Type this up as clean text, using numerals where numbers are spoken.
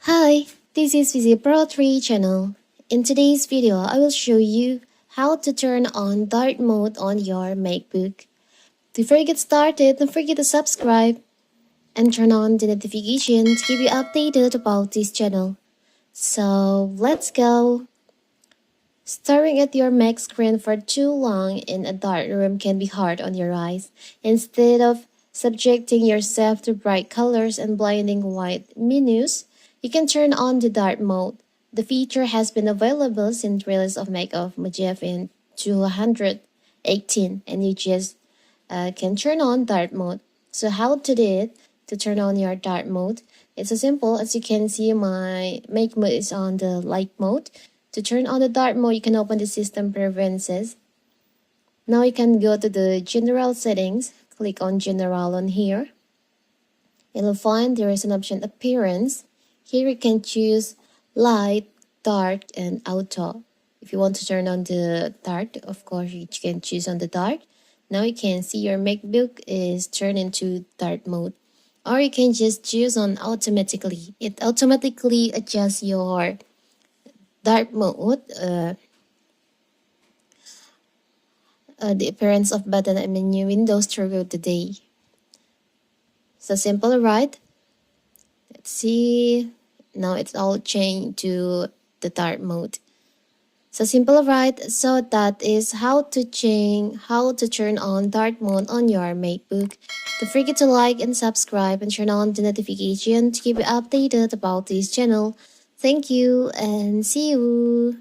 Hi, this is Pro3 channel. In today's video, I will show you how to turn on dark mode on your Macbook. Before you get started, don't forget to subscribe and turn on the notification to keep you updated about this channel. So let's go. Staring at your Mac screen for too long in a dark room can be hard on your eyes. Instead of subjecting yourself to bright colors and blinding white menus, you can turn on the dark mode. The feature has been available since release of macOS Mojave in 218, and you just can turn on dark mode. So how to do it to turn on your dark mode? It's as simple as you can see my Mac mode is on the light mode. To turn on the dark mode, you can open the system preferences. Now you can go to the general settings. Click on general on here. You'll find there is an option appearance. Here you can choose light, dark, and auto. If you want to turn on the dark, of course you can choose on the dark. Now you can see your MacBook is turned into dark mode. Or you can just choose on automatically. It automatically adjusts your dark mode, the appearance of button and menu windows throughout the day. So simple, right? Let's see. Now it's all changed to the dark mode. So simple, right? So that is how to turn on dark mode on your MacBook. Don't forget to like and subscribe and turn on the notification to keep you updated about this channel. Thank you and see you.